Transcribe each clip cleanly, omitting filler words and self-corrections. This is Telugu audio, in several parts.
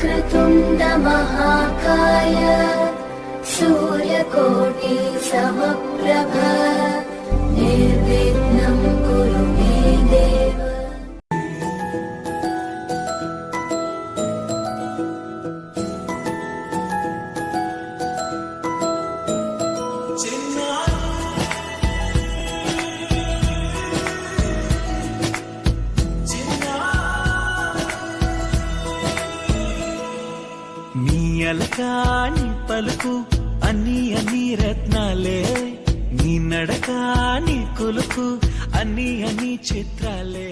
वक्रतुण्ड महाकाय सूर्यकोटि समप्रभ निर्विघ्नं कुरु मे देव। అలకాని పలుకు అన్ని అన్ని రత్నాలే, నీ నడక నీ కొలుకు అన్ని అన్ని చిత్రాలే.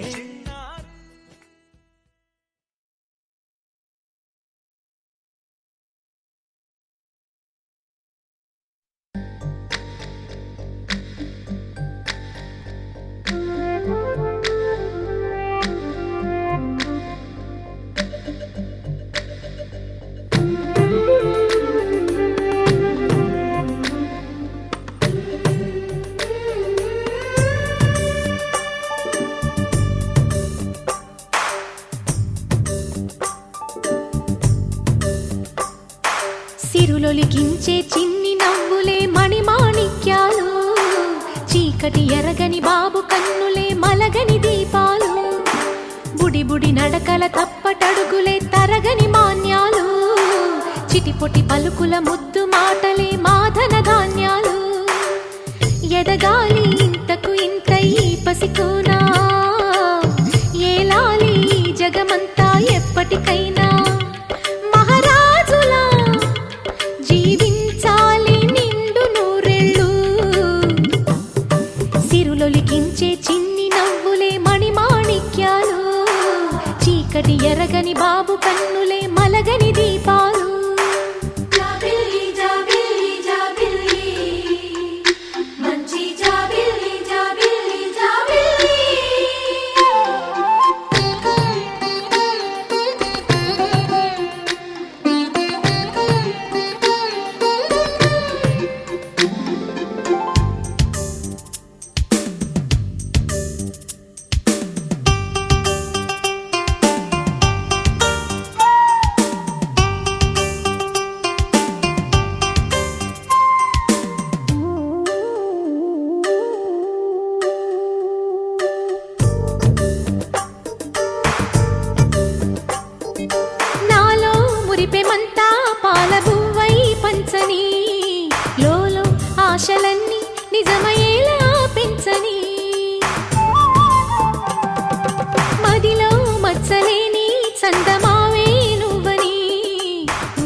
సిరులొలికించే చిన్ని నవ్వులే మణిమాణిక్యాలు, చీకటి ఎరగని బాబు కన్నులే మలగని దీపాలు, బుడి బుడి నడకల తప్పటడుగులే తరగని మాన్యాలు, చిటిపొటి పలుకుల ముద్దు మాటలే మాధన ధాన్యాలు. ఎదగాలి ఇంతకు ఇంత ఈ పసికోనా, ఏలాలి జగమంతా ఎప్పటికైనా, మహారాజులా జీవించాలి నిండు నూరెళ్ళు. సిరులొలికించే చిన్ని నవ్వులే మణిమాణిక్యాలు, చీకటి ఎరగని బాబు కన్నులే మలగని దీపాలు. మురిపెమంతా పాలబువ్వై పంచని, లోలో ఆశలన్నీ నిజమయ్యేలా పెంచని, మదిలో మచ్చలేని చందమావే నువ్వని,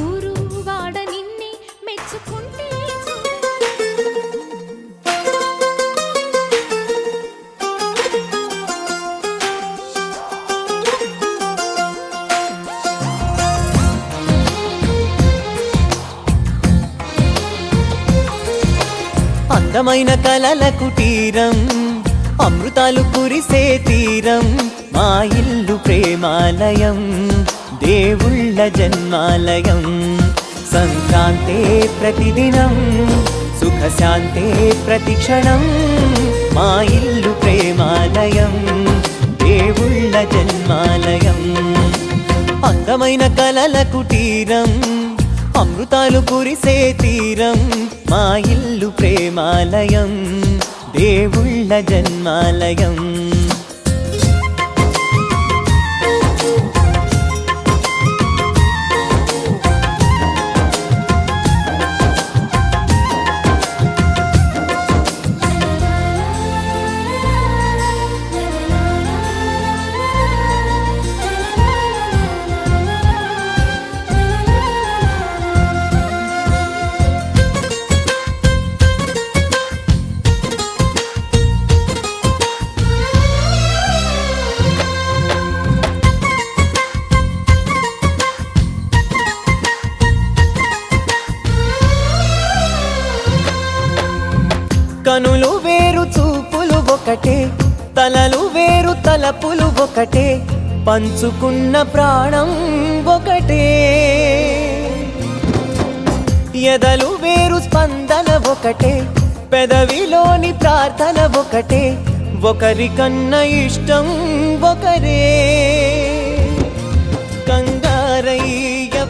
ఊరు వాడ నిన్నే మెచ్చుకుంటే అందమైన కలల కుటీరం, అమృతాలు కురిసే తీరం, మా ఇల్లు ప్రేమాలయం, దేవుళ్ళ జన్మాలయం. సంక్రాంతే ప్రతిదినం, సుఖశాంతే ప్రతిక్షణం, మా ఇల్లు ప్రేమాలయం, దేవుళ్ళ జన్మాలయం. అందమైన కలల కుటీరం, అమృతాలు కురిసే తీరం, మా ఇల్లు ప్రేమాలయం, దేవుళ్ళ జన్మాలయం. కనులు వేరు చూపులు ఒకటే, తలలు వేరు తలపులు ఒకటే, పంచుకున్న ప్రాణం ఒకటే. ఎదలు వేరు స్పందన ఒకటే, పెదవిలోని ప్రార్థన ఒకటే, ఒకరికన్నా ఇష్టం ఒకరే. కంగారయ్య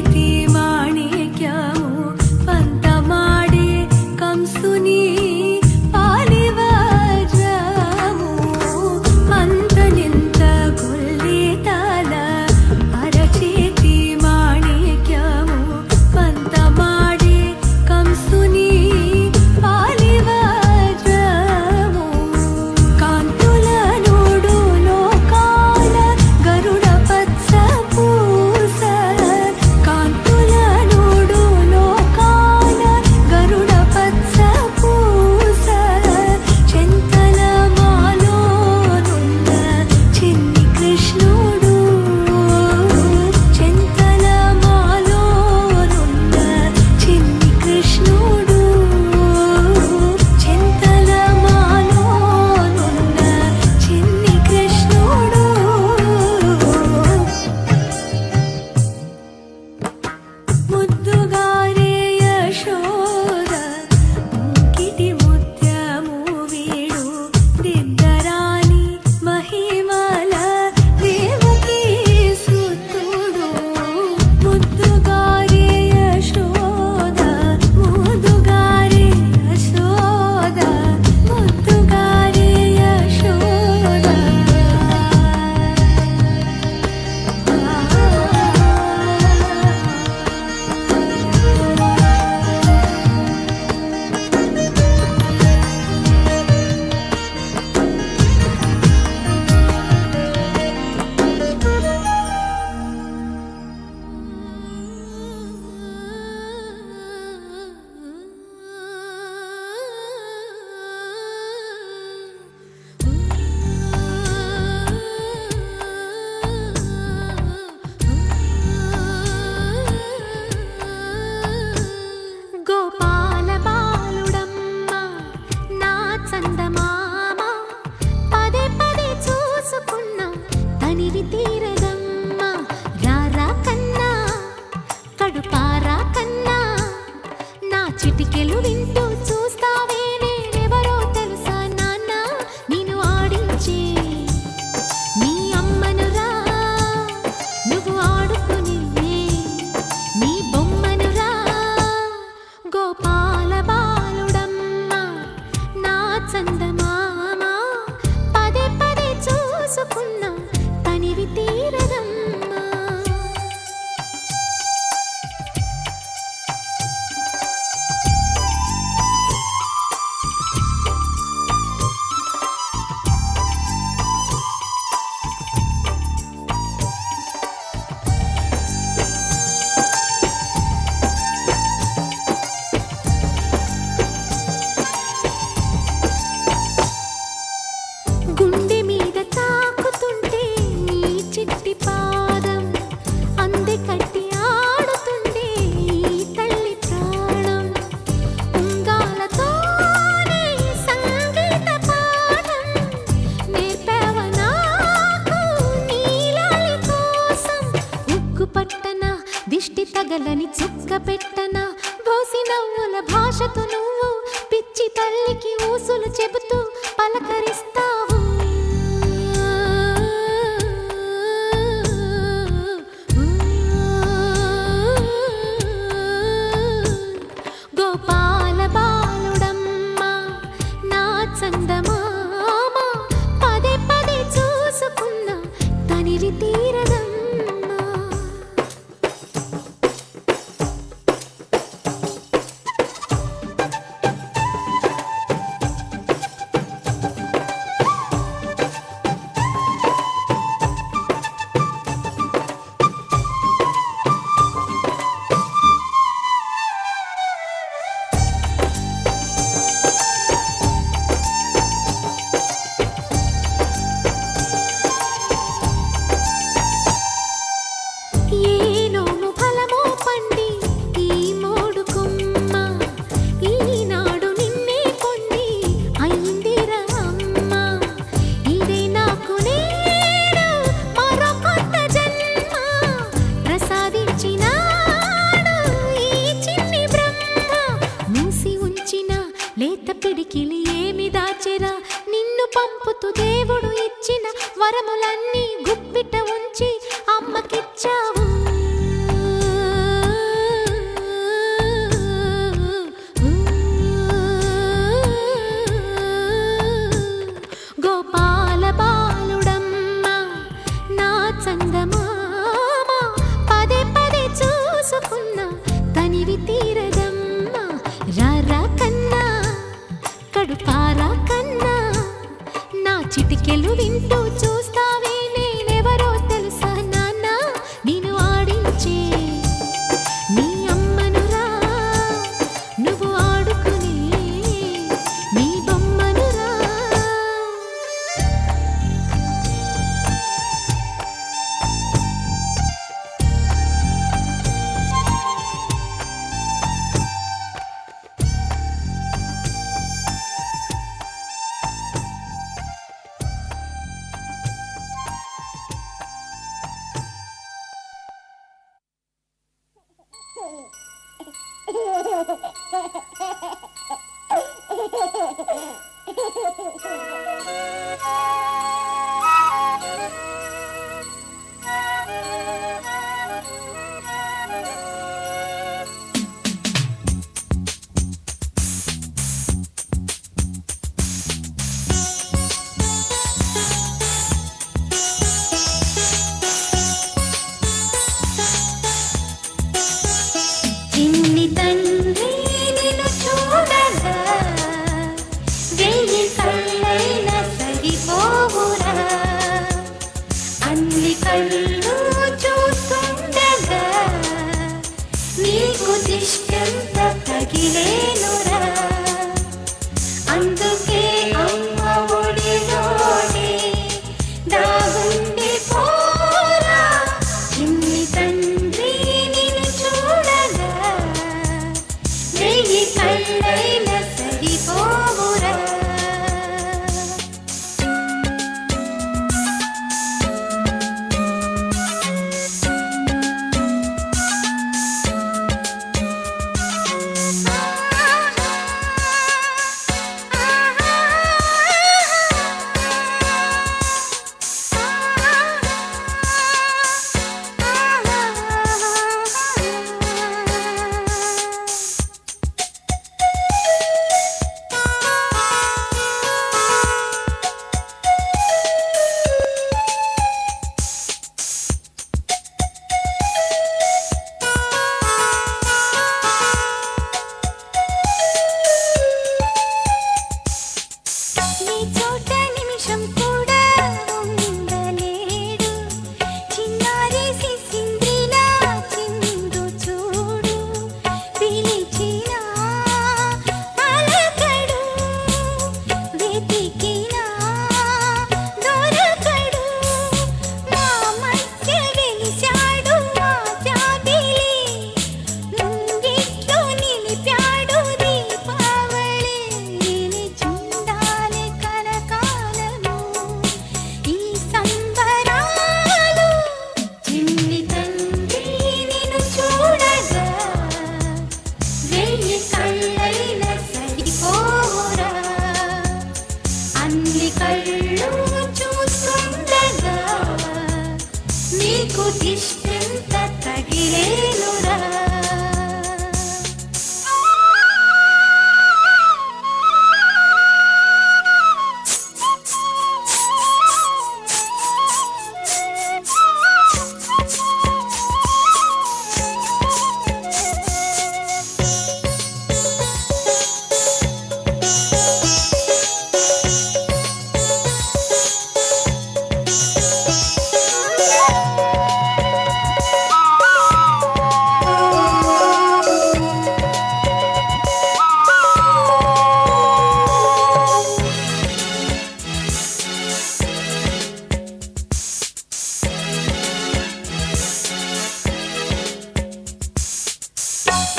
అరచేతి మాణిక్యము పంతమాడే కంసుని పాలివజ్రము మంతనింత కొల్లితల అరచేతి మాణిక్యము పంతమాడే కంసుని పాలివజ్రము కాంతుల నోడు లోకాల గరుడ పచ్చ పూస కాంతుల నోడు లోకాల గరుడ పచ్చ పూస చింతల మాలోనున్న చిన్ని కృష్ణుడు చింతల మాలోనున్న చిన్ని కృష్ణుడు చింతల మాలోనున్న చిన్ని కృష్ణుడు ముద్దుగారే యశోద ముంకిటి ముత్యము వీడు దిద్దరాని మహిమల దేవకీ సుతుడు ముద్దుగారే యశోద ముద్దుగారే యశోద ముద్దుగారే యశోద గోపాల బాలుడమ్మ నా చందమామ పదే పదే చూసుకున్న తనివి తీరదమ్మ రారా కన్నా కడుపారా కన్నా నా చిటికెలు వింటూ చూస్తావే నేనెవరో తెలుసా నాన్న నిన్ను ఆడించే నీ అమ్మనురా నువ్వు ఆడుకునే నీ బొమ్మనురా గోపాల బాలుడమ్మ నా చందమామ పదే పదే చూసుకున్న తనివి తీరదమ్మా గుండె మీద తాకుతుంటే నీ చిట్టి పాదం అందె కట్టి ఆడుతుండే ఈ తల్లి ప్రాణం ఉంగాలతోనే సంగీత పాఠం నేర్పావ నాకు నీలాలి కోసం ఉక్కు పట్టన దిష్టి తగలని చుక్క పెట్టన బోసి నవ్వుల భాషతో నువ్వు పిచ్చి తల్లికి ఊసులు చెబుతూ పలకరిస్తావు గోపాల బాలుడమ్మ నా చందమామ పదే పదే చూసుకున్న తనివి తీరదమ్మా చిన్ని తండ్రి నిన్ను చూడగా వెయ్యి కళ్ళైన సరిపోవురా అన్ని కళ్ళు చూస్తుండగా నీకు దిష్టంత తగిలేనురా అందుకే అమ్మ ఒడిలోనే దాగుండి పోరా చిన్ని తండ్రి నిన్ను చూడగా వెయ్యి కళ్ళైన సరిపోవురా నీ చోట నిమిషం కూడా ఉండలేడు చిన్నారి సిసింద్రిలా చిందు చూడు పిలిచినా పలకడు వెతికినా దొరకడు మా మధ్య వెలిశాడు మా జాబిలి ముంగిట్లో నిలిపాడు దీపావళి నిలిచుండాలి కలకాలము ఈ సంబరాలు చిన్ని తండ్రి నిన్ను చూడగా వెయ్యి కళ్ళైన సరిపోరా అన్ని కళ్ళు చూస్తుండగా నీకు దిష్టంత తగిలేనురా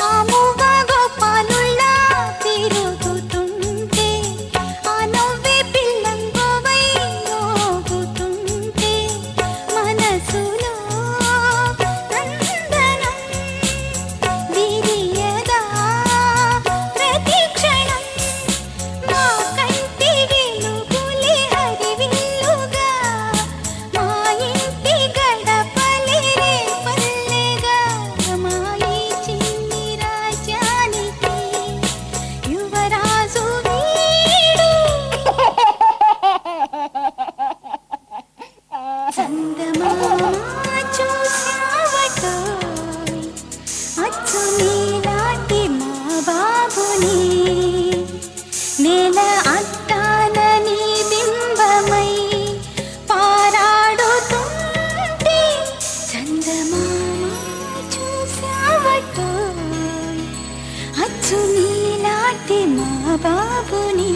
ఆముగా గోపాలుల్లా తిరుగుతుంటే ఆ నవ్వే పిల్లంగోవై మోగుతుంటే మనసులో నందనం విరియదా ప్రతి క్షణం మా కంటి వెలుగులే హరివిల్లుగా మా ఇంటి గడపలే పల్లెగా మా ఈ చిన్ని రాజ్యానికి యువరాజు వీడు చందమామ చూశావటోయ్ అచ్చు నీలాంటి మా బాబుని నేల అద్దాల నీ బింబమై పారాడుతుంటే చందమామ చూశావటోయ్ అచ్చు నీలాంటి మా బాబుని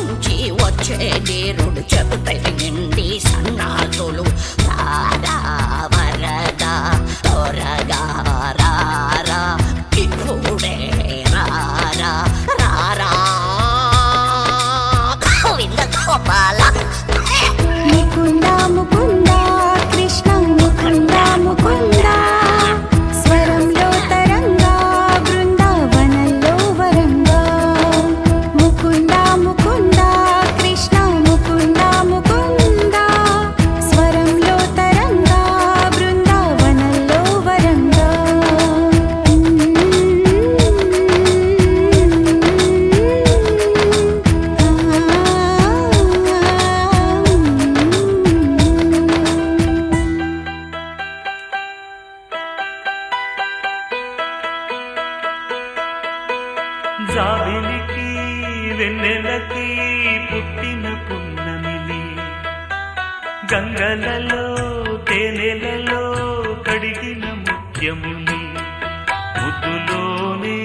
నుంచి వచ్చే నీరుడు చెబుతై నిండి సన్నాసులు రారా వరదా త్వరగా రారా ఇప్పుడే రారా రారా గోవింద గోపాల ముకుంద ముకుంద కృష్ణ ముకుంద ముకుంద స్వరంలో తరంగా బృందావనంలో వరంగా ముకుంద ముకుంద కృష్ణ ముకుంద ముకుంద స్వరంలో తరంగా బృందావనంలో వరంగా జాబిలికి వెన్నెలకి పుట్టిన పున్నమిలి గంగలలో తేనెలలో కడిగిన ముత్యముని ముద్దులోనే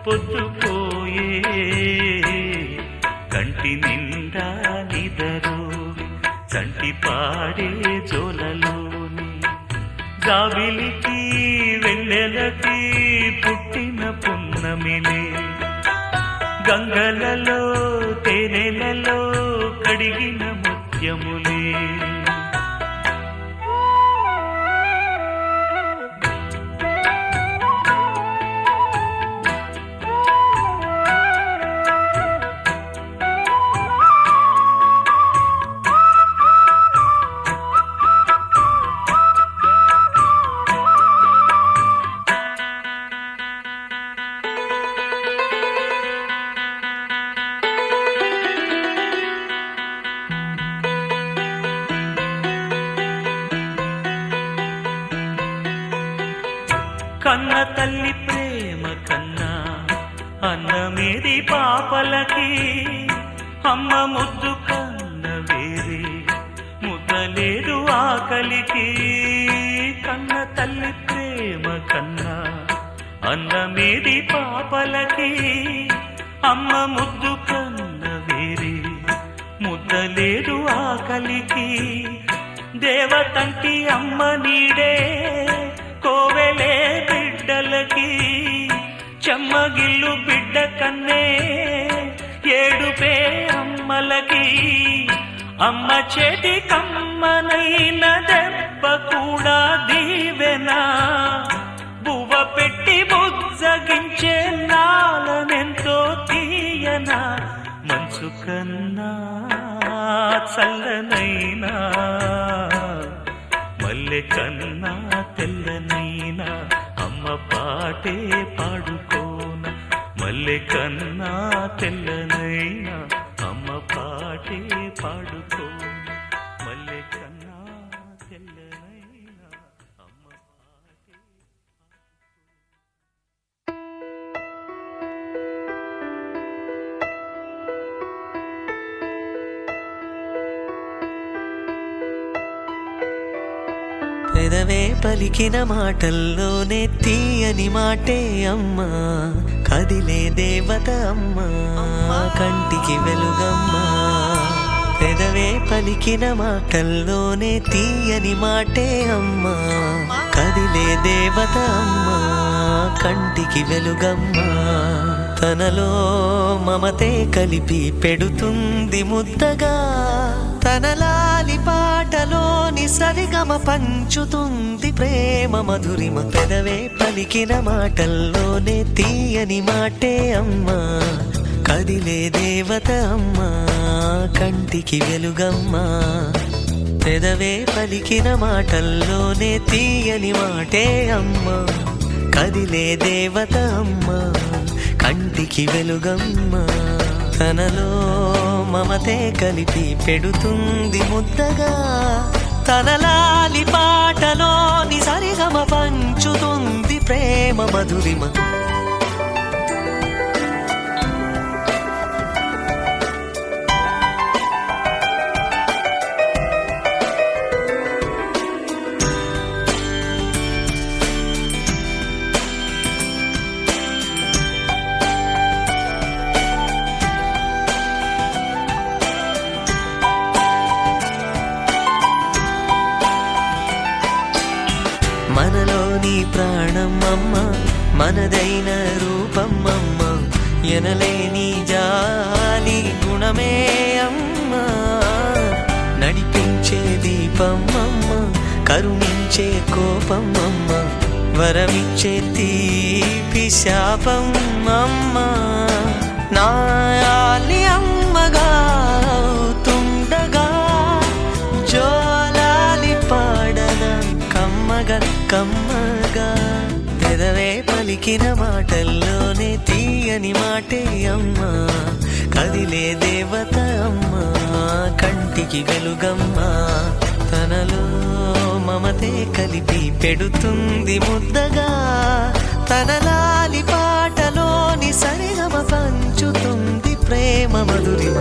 పొద్దుపోయే కంటి నిండా నిదరు చంటి పాడే జోలలోని జాబిలికి వెన్నెలకి పుట్టిన పున్నమిలే గంగలలో తేనెలలో కడిగిన ముత్యములే కన్న తల్లి ప్రేమ కన్నా అన్నమేది పాపలకి అమ్మ ముద్దు కన్న వేరే ముద్దలేదు ఆకలికి కన్న తల్లి ప్రేమ కన్నా అన్నమేది పాపలకి అమ్మ ముద్దు కన్న వేరే ముద్దలేదు ఆకలికి దేవతంటి అమ్మ నీడే కోవెలే బిడ్డలకి చెమ్మగిల్లు బిడ్డ కన్నే ఏడుపే అమ్మలకి అమ్మ చేతి కమ్మనైన దెబ్బ కూడా దీవెనా బువ్వ పెట్టి బుజ్జగించే నాలనెంతో తీయనా మనసు కన్నా చల్లనైనా మల్లె కన్నా తెల్లనైనా అమ్మ పాటే పాడుకోన మల్లె కన్నా తెల్లనైనా అమ్మ పాటే పాడుకోన మల్లె కన్నా తెల్లనైనా అమ్మ పాటే పెదవే పలికిన మాటల్లోనే తీయని మాటే అమ్మా కదిలే దేవత అమ్మా కంటికి వెలుగమ్మా పెదవే పలికిన మాటల్లోనే తీయని మాటే అమ్మా కదిలే దేవత అమ్మా కంటికి వెలుగమ్మా తనలో మమతే కలిపి పెడుతుంది ముద్దగా తనలాలి పాటలోని సరిగమ పంచుతుంది ప్రేమ మధురిమ పెదవే పలికిన మాటల్లోనే తీయని మాటే అమ్మా కదిలే దేవత అమ్మా కంటికి వెలుగమ్మా పెదవే పలికిన మాటల్లోనే తీయని మాటే అమ్మా కదిలే దేవత అమ్మా కంటికి వెలుగమ్మా తనలో మమతే కలిపి పెడుతుంది ముద్దగా తనలాలి పాటలోని సరిగమ పంచుతుంది ప్రేమ మధురిమ ప్రాణం అమ్మ మనదైన రూపం అమ్మ ఎనలేని జాలి గుణమే అమ్మ నడిపించే దీపం అమ్మ కరుణించే కోపం అమ్మ వరమిచ్చే తీపి శాపం అమ్మ నాయాలి అమ్మగా తుండగా జోలాలి పాడన కమ్మగా కమ్మగా పెదవే పలికిన మాటల్లోనే తీయని మాటే అమ్మా కదిలే దేవత అమ్మా కంటికి వెలుగమ్మా తనలో మమతే కలిపి పెడుతుంది ముద్దగా తన లాలి పాటలోని సరిగమ పంచుతుంది ప్రేమ మధురిమ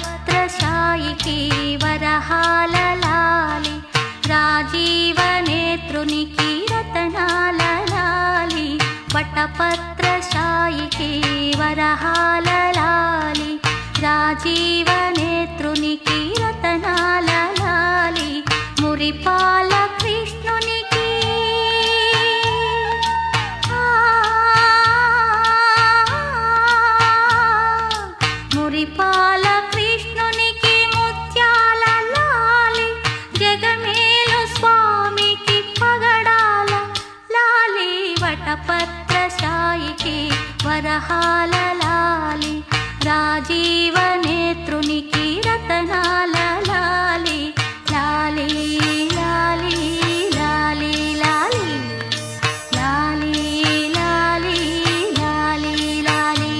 వటపత్రశాయికి వరహాల లాలి రాజీవనేత్రునికి రతనాల లాలి వటపత్రశాయికి వరహాల లాలి రాజీవనేత్రునికి రతనాల లాలి మురిపాల కృష్ణునికి మురిపాల కృష్ణునికి ముత్యాల లాలి జగమేలు స్వామికి పగడాల లాలి వటపత్రశాయికి వరహాల లాలి రాజీవనేత్రునికి రతనాల లాలి లాలి లాలి లాలి లాలి లాలి లాలి లాలి లాలి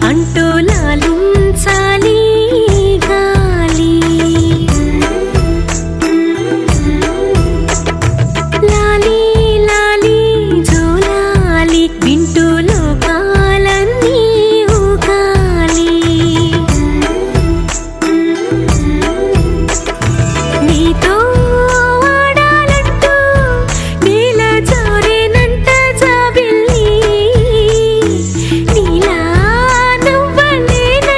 అంటూ లాలించాలి గాలి లాలి లాలి జోలాలి వింటూ లోకాలన్నీ ఊగాలి నీతో ఆడాలంటూ నీల జారేనంట జాబిల్లి నీలా నువ్వలేనంటూ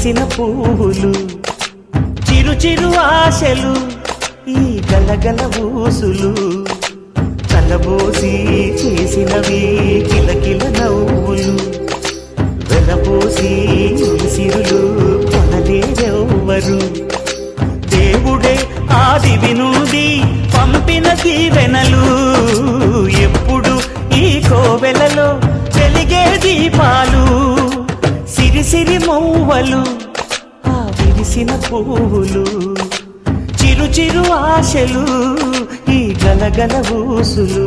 విరిసిన పువ్వులు చిరు చిరు ఆశలు ఈ గలగల ఊసులు కలబోసి చేసినవి కిలకిల నవ్వులు వెలబోసి సిరులు కొనలేరెవ్వరు దేవుడే ఆదివి నుండి పంపిన దీవెనలు ఎప్పుడు ఈ కోవెలలో వెలిగే దీపాలు సిరిసిరి మౌవలు ఆ విరిసిన పువ్వులు చిరు చిరు ఆశలు ఈ గలగల ఊసులు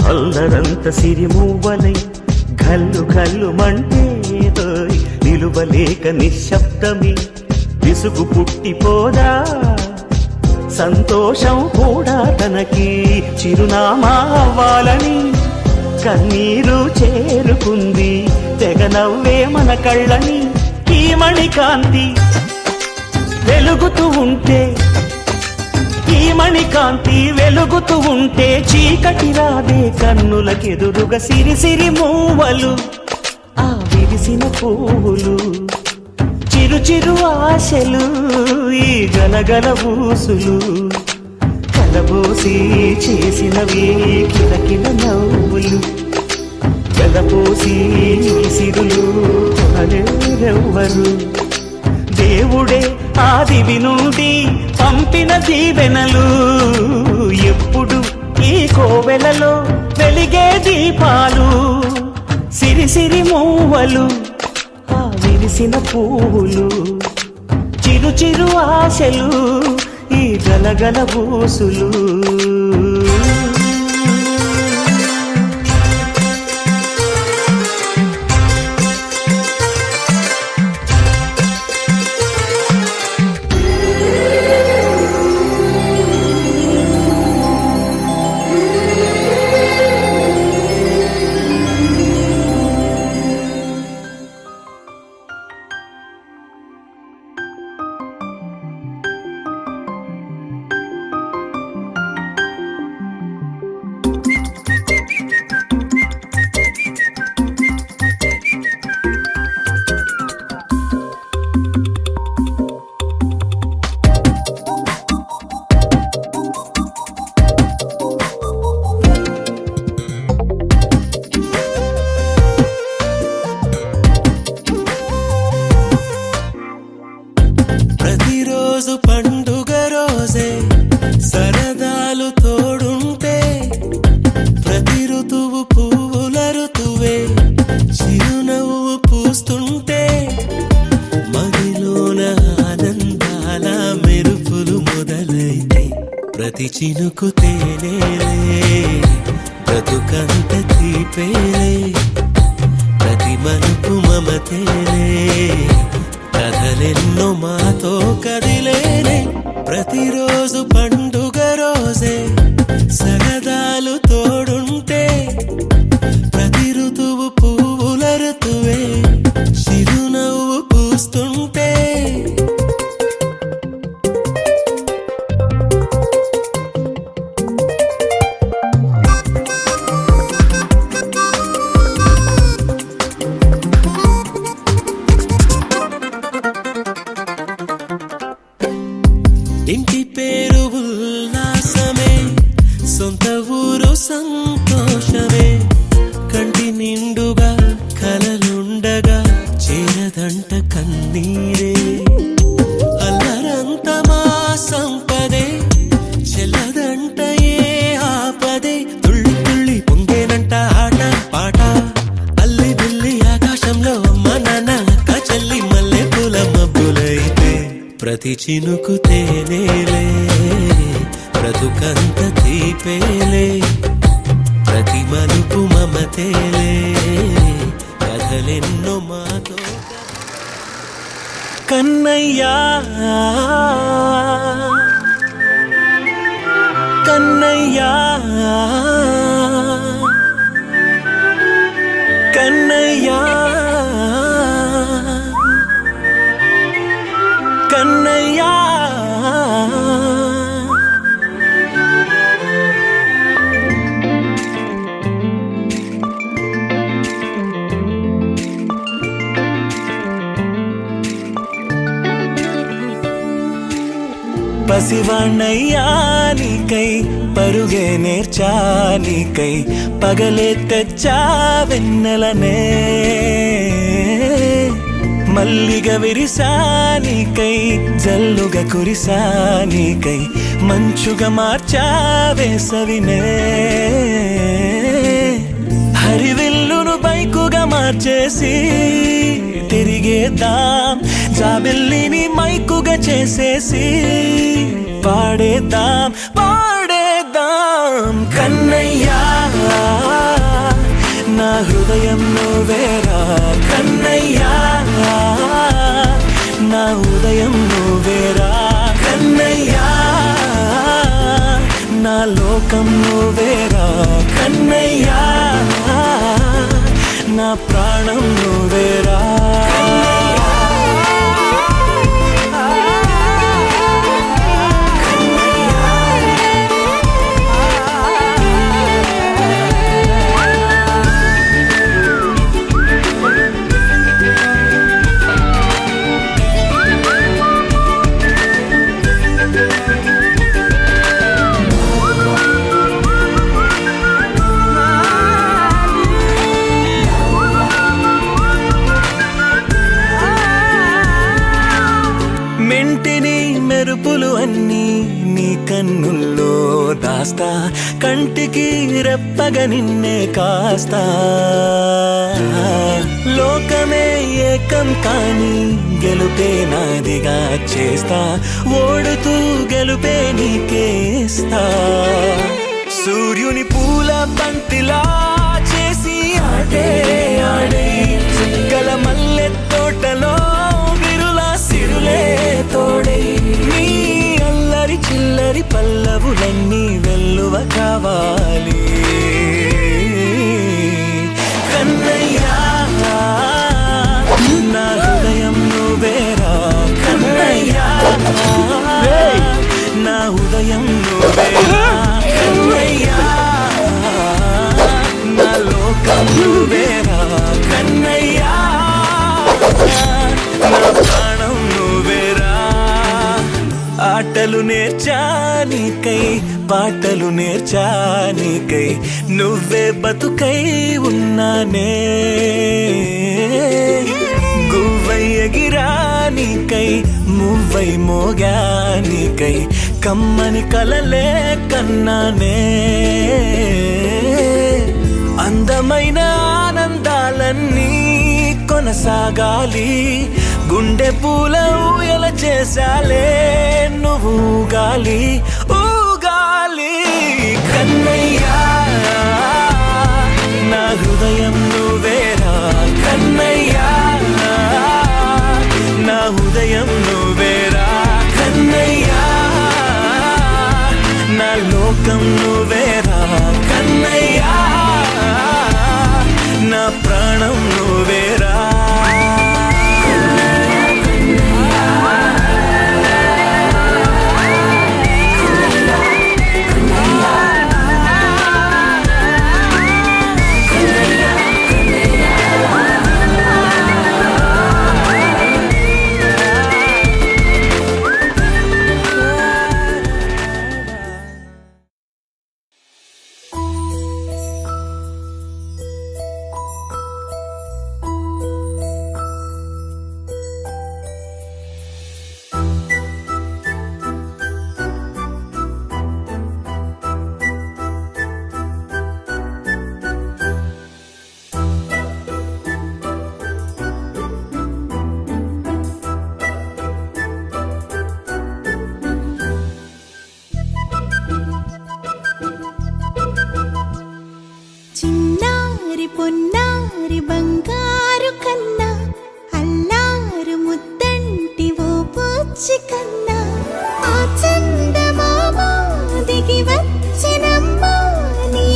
అల్లరంత సిరిమూవలై గల్లు గల్లు మంటే నిలువలేక నిశ్శబ్దమి విసుగు పుట్టిపోదా సంతోషం కూడా తనకి చిరునామా అవ్వాలని కన్నీరు చేరుకుంది తెగ నవ్వే మన కళ్ళని ఈ మణికాంతి వెలుగుతూ ఉంటే ఈ మణికాంతి వెలుగుతూ ఉంటే చీకటి రాదే కన్నులకెదురుగా సిరిసిరి మూవలు ఆ విరిసిన పువ్వులు చిరు చిరు ఆశలు ఈ గలగల ఊసులు కలబోసి చేసినవి కిలకిల నవ్వులు కలబోసి సిరులు కొనలేరెవ్వరు దేవుడే ఆదివి నుండి పంపిన దీవెనలు ఎప్పుడు ఈ కోవెలలో వెలిగే దీపాలు సిరిసిరి మూవలు ఆ విరిసిన పువ్వులు చిరు చిరు ఆశలు ఈ గలగల ఊసులు ప్రతిరోజు పండుగ రోజే సరదాలు తోడుంటే ప్రతి ఋతువు పువ్వుల ఋతువే చిరునవ్వు పూస్తుంటే మదిలోన ఆనందాల మెరుపులు మొదలైతే ప్రతి చినుకు తేనేలే బ్రతుకంత తీపేలే ప్రతి మలుపు మమతేలే కథలెన్నో మాతో కదిలేనే ప్రతిరోజు పండుగ రోజే సరదాలు తోడుంటే ప్రతి ఋతువు పువ్వుల ఋతువే చిరునవ్వు పూస్తుంటే ఇంటి పేరు ఉల్లాసమే సొంత ఊరు సంతోషం ప్రతి చినుకు తేనేలే బ్రతుకంత తీపేలే ప్రతి మలుపు మమతేలే కథలెన్నో మాతో కన్నయ్యా కన్నయ్యా కన్నయ్యా కన్నయ్యా పసివాణ్ణయ్యా నీకై పరుగే నేర్చా నీకై పగలే తెచ్చా వెన్నెలనే మల్లిగ విరిసా నీకై జల్లుగా కురిసా నీకై మంచుగా మార్చా వేసవినే హరివిల్లును బైకుగా మార్చేసి తిరిగేద్దాం జాబిల్లిని మైకుగా చేసేసి పాడేద్దాం పాడేద్దాం కన్నయ్యా నా హృదయం నువ్వేరా కన్నయ్యా నా ఉదయం నువ్వేరా కన్నయ్యా నా లోకం నువ్వేరా కన్నయ్యా నా ప్రాణం నువ్వేరా మెంటిని మెరుపులు అన్నీ నీ కన్నుల్లో దాస్తా కంటికి రెప్పగా నిన్నే కాస్తా లోకమే ఏకం కాని గెలుపే నాదిగా చేస్తా ఓడుతూ గెలుపే నీకేస్తా సూర్యుని పూల బంతిలా చేసి ఆడే ఆడే చుక్కల మల్లె తోటలో సిరులే తోడై నీ అల్లరి చిల్లరి పల్లవులన్నీ వెల్లువ కావాలి కన్నయ్యా నా హృదయం నువ్వేరా కన్నయ్యా నా ఉదయం నువ్వేరా కన్నయ్యా నా లోకం నువ్వేరా కన్నయ్యా నా ప్రాణం నువ్వేరా ఆటలు నేర్చానికై పాటలు నేర్చానికై నువ్వే బతుకై ఉన్నానే గువ్వై ఎగిరానికై మువ్వై మోగానికై కమ్మని కలలే కన్నానే అందమైన ఆనందాలన్నీ కొనసాగాలి గుండె పూల ఊయల చేసాలే నువ్వు ఊగాలి ఊగాలి కన్నయ్యా నా హృదయం నువ్వేరా కన్నయ్యా నా ఉదయం నువ్వేరా కన్నయ్యా నా లోకం నువ్వేరా కన్నయ్యా నా ప్రాణం నువ్వేరా పొన్నారి బంగారు కన్నా అల్లారు ముద్దంటి ఓ పూచి కన్నా ఆ చందమామ దిగి వచ్చినమ్మ నీ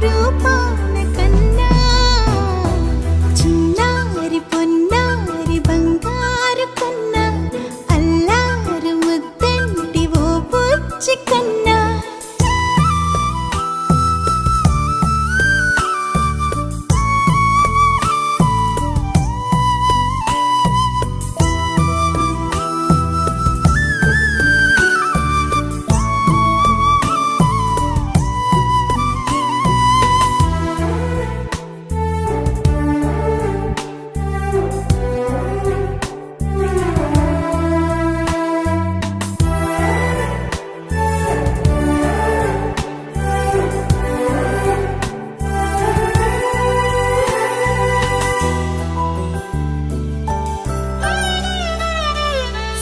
రూపాల కన్నా చిన్నారి పొన్నారి బంగారు కన్నా అల్లారు ముద్దంటి ఓ పూచి కన్నా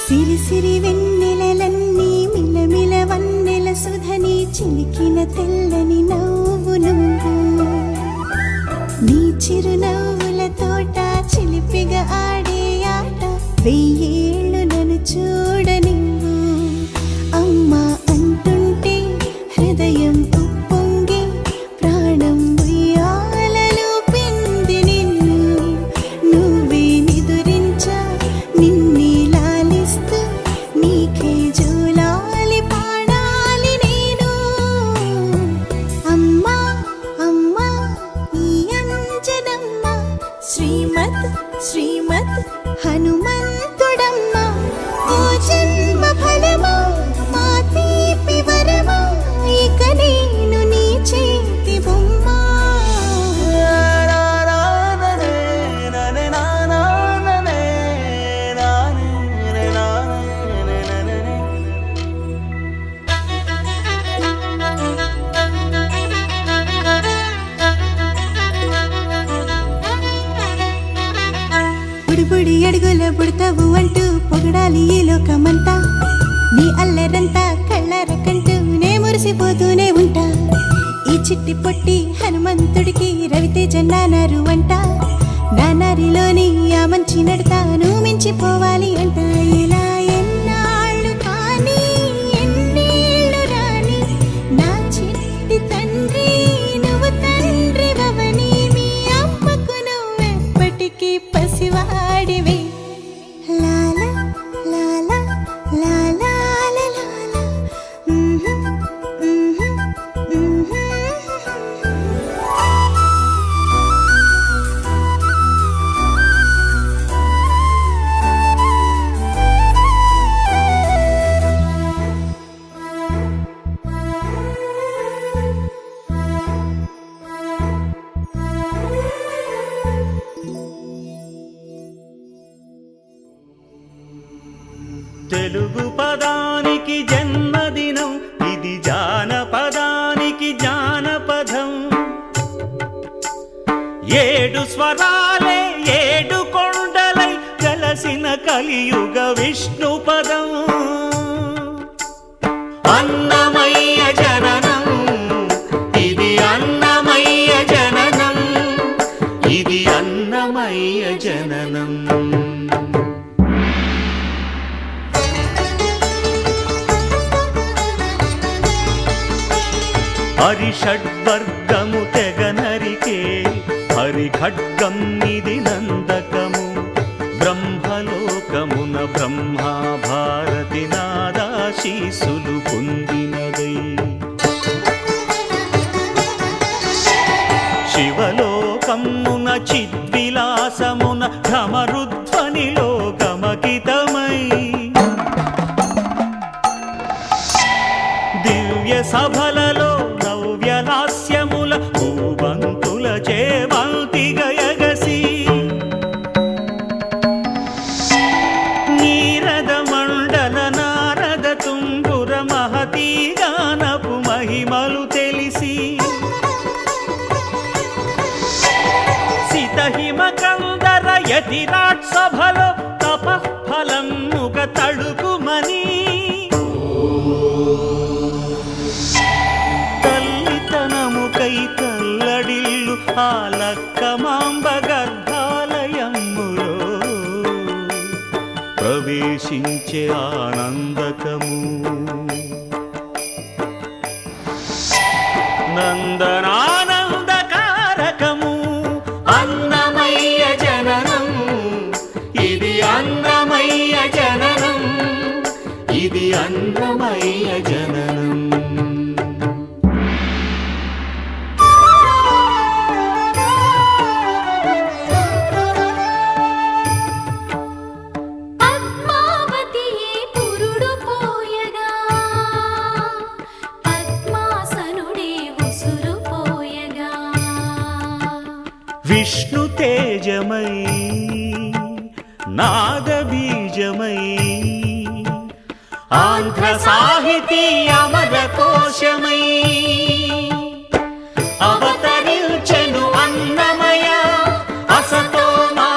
సిరి సిరి వెన్నెలలన్నీ మిలమిల వన్నెల సుధని చిలికిన తెల్లని నవ్వు నువ్వు నీ చిరునవ్వుల తోట చిలిపిగా ఆడే ఆట వెయ్యేళ్ళు నన్ను చూడ నువ్వు అమ్మా అంటుంటే హృదయం ఉప్పొంగి ప్రాణం ఉయ్యాలలో పిండి నిన్ను నువ్వే నిదురించా నిన్నే లాలిస్తూ నీకే జోలాలి పాడాలి నేను అమ్మా అమ్మా ఈ అంజనమ్మ శ్రీమత్ శ్రీమత్ హనుమంతుడమ్మ ఓ జన్మ ఫలమా మా తీపి వరమా ఇక నేను నీ చేతి బొమ్మ బుడిబుడి అడుగుల బుడతావు అంటూ పొగడాలి ఈ లోకమంతా నీ అల్లరంతా కళ్ళారకంటూ నే మురిసిపోతూనే ఉంటా ఈ చిట్టి పొట్టి హనుమంతుడికి రవితేజ నానారు అంట నానారిలోని ఆ మంచి నడతాను మించిపోవాలి అంట ఇలా ఎన్నాళ్ళు కానీ ఎన్నేళ్ళు రాని నా చిట్టి తండ్రి నువ్వు తండ్రి భవని మీ అమ్మకు నువ్వెప్పటికీ పసివాడివి లాల లాల లాల లాల తెలుగు పదానికి జన్మదినం ఇది జానపదానికి జానపదం ఏడు స్వరాలే ఏడు కొండలై కలసిన కలియుగ విష్ణు పదం అన్నమయ్య జననం ఇది అన్నమయ్య జననం ఇది అన్నమయ్య జననం హరిషడ్వర్గము తెగనరికే హరిఖడ్గం ఇది నందకము బ్రహ్మలోకమున బ్రహ్మా భారతి నాదాశీసులు పొందినదై శివలోకమున చిద్విలాసమున ఢమరుధ్వనిలో గమకితమై దివ్య సభలలో నవ్యలాస్యముల భూవంతుల చేవంతిగయగసి నీరద మండల నారద తుంగుర మహతీ గానపు మహిమలు తెలిసి సితహిమ కందర యతిరాట్ సభలో తపఃఫలం ముగ తడుకుమని తల్లితనముకై తల్లడిల్లు ఆ లక్కమాంబ గర్భాలయములో ప్రవేశించే ఆనందకము. నందనానందకారకము అన్నమయ్య జననం, ఇది అన్నమయ్య జననం, ఇది అన్నమయ్య జననం. పద్మావతియే పురుడు పోయగా, పద్మాసనుడే ఉసురు పోయగా. విష్ణు తేజమై నాదబీజమై ఆంధ్ర సాహితీ అమర కోశమై అవతరించెను అన్నమయ అసతో మా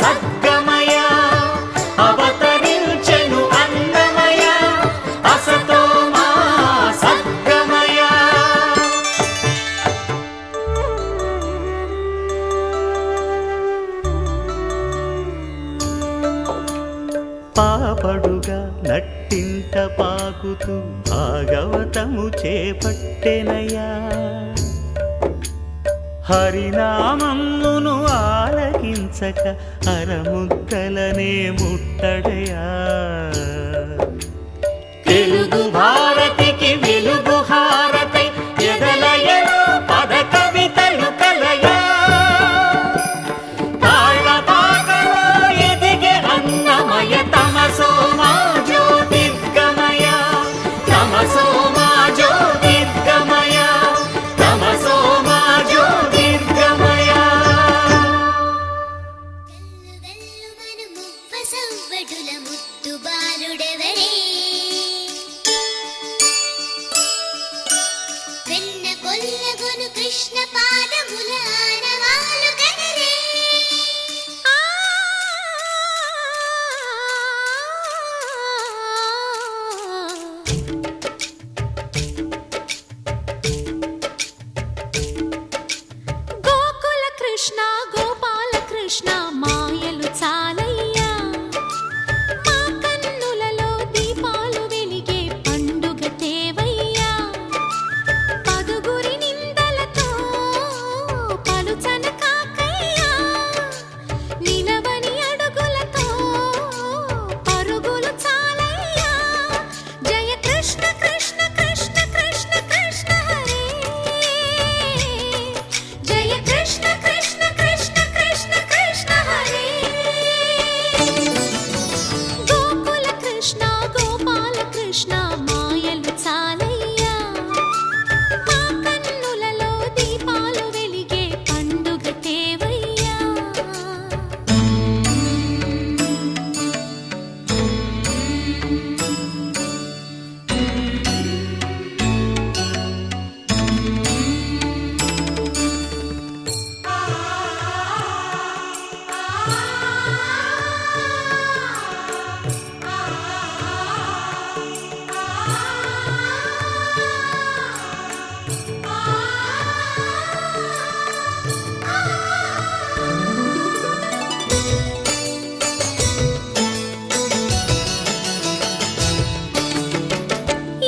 సద్గమయ. అవతరించెను అన్నమయ అసతో మా సద్గమయ. పాపడుగా నట్టింట పాకుతూ భాగవతము చేపట్టెనయా. హరినామమును ఆలకించక అరముద్దలనే ముట్టడయా. తెలుగు భారతికి వెలుగు హారతై ఎదలయలో పద కవితలు కలయా. తాళపాకలో ఎదిగే అన్నమయ తమసో మా జ్యోతిర్గమయ, తమసో మా జ్యోతిర్గమయ, తమసో మా జ్యోతిర్గమయ. వెల్లువెల్లుమను మువ్వ సవ్వడుల ముద్దు బాలుడెవరే, వెన్న కొల్లగొను కృష్ణ పాదముల ఆనవాలు గనరే. గోకుల కృష్ణ గోపాల కృష్ణ మాయలు చాలయ్యా. మా కన్నులలో దీపాలు వెలిగే పండుగ తేవయ్యా. పదుగురి నిందలతో పలుచన కాకయ్యా. నిలవని అడుగులతో పరుగులు చాలయ్యా. జయ కృష్ణ కృష్ణ కృష్ణ కృష్ణ కృష్ణ హరే, జయ కృష్ణ కృష్ణ కృష్ణ కృష్ణ కృష్ణ హరే. గోకుల కృష్ణ గోపాల కృష్ణ మాయలు చాలయ్యా. మా కన్నులలో దీపాలు వెలిగే పండుగ తేవయ్యా.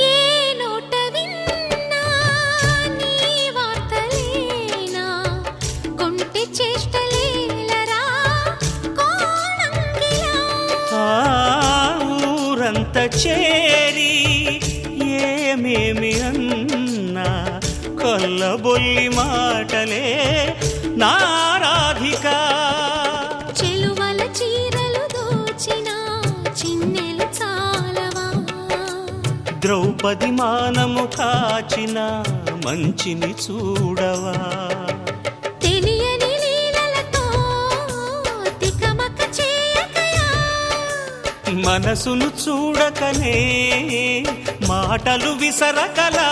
ఏ నోట విన్నా నీ వార్తలేనా, కొంటె చేష్టలేలరా కోణంగిలా. ఆ ఊరంత చేరి ఏమేమి అన్నా కొల్లబొల్లి మాటలే నారాధిక. చెలువల చీరలు దోచిన చిన్నెలు చాలవా. ద్రౌపది మానము కాచిన మంచిని చూడవా. తెలియని లీలలతో తికమక చేయకయా. మనసును చూడకనే మాటలు విసరకలా.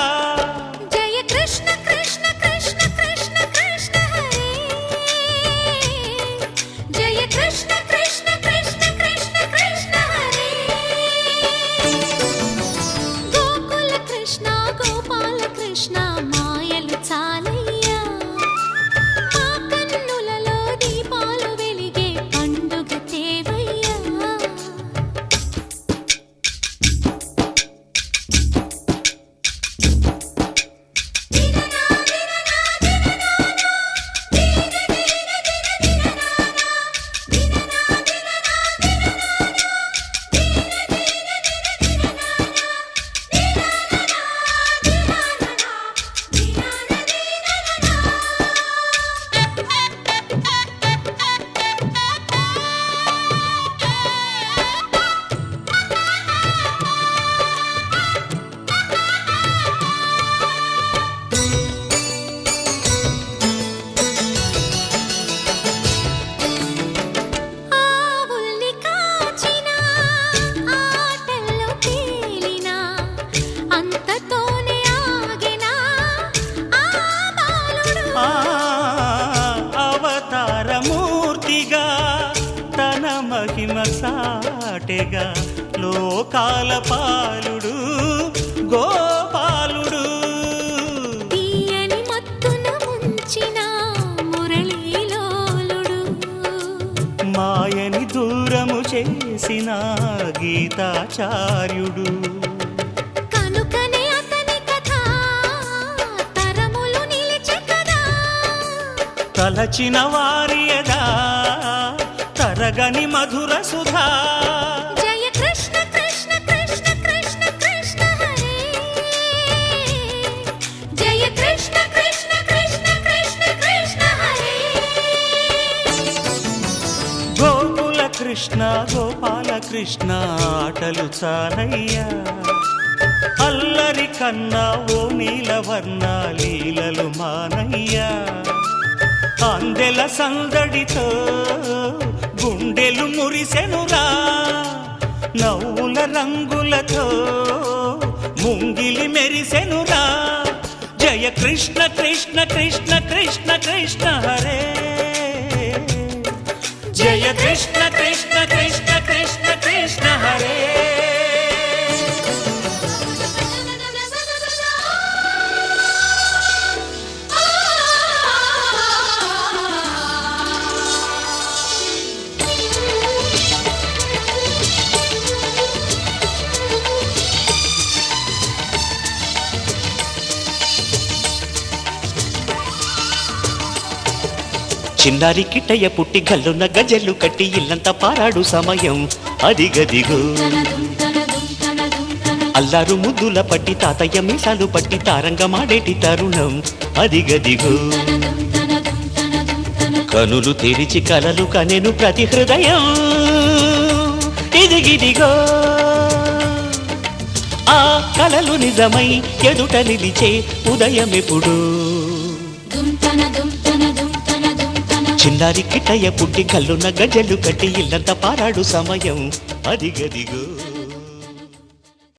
జయ కృష్ణ కృష్ణ కృష్ణ కృష్ణ కృష్ణ హరే, జయ కృష్ణ కృష్ణ కృష్ణ కృష్ణ కృష్ణ హరే. గోకుల కృష్ణ గోపాల కృష్ణ మాయలు చాలయ్యా. మా సాటెగా లోకాల పాలుడు గోపాలుడు తీయని మత్తున ముంచిన మురళీలోలుడు మాయని దూరము చేసిన గీతాచార్యుడు కనుకనే అతని కథ తరములు నిలిచే కదా తలచిన వారియదా తరగని మధుర సుధా జయ కృష్ణ కృష్ణ కృష్ణ కృష్ణ కృష్ణ హరే జయ కృష్ణ కృష్ణ కృష్ణ కృష్ణ కృష్ణ హరే గోకుల కృష్ణ గోపాల కృష్ణ ఆటలు చాలయ్యా అల్లరి కన్నా ఓ నీలవర్ణ లీలలు మానయ్యా అందెల సందడితో గుండెలు మురిసెనురా నవ్వుల రంగులతో ముంగిలి మెరిసెనురా జయ కృష్ణ కృష్ణ కృష్ణ కృష్ణ కృష్ణ హరే జయ కృష్ణ కృష్ణ కృష్ణ కృష్ణ కృష్ణ హరే చిన్నారి కిట్టయ్య పుట్టి గల్లున్న గజల్లు కట్టి ఇల్లంతా పారాడు సమయం అదిగదిగో అల్లారు ముద్దుల పట్టి తాతయ్య మీసాలు పట్టి తారంగమాడేటి తరుణం అదిగదిగో కనులు తెరిచి కలలు కనెను ప్రతి హృదయం ఇదిగిదిగో ఆ కలలు నిజమై ఎదుట నిలిచే ఉదయమెప్పుడు చిన్నారి కిట్టయ్య పుట్టి కల్లున్న గజలు కట్టి ఇల్లంతా పారాడు సమయం అదిగదిగో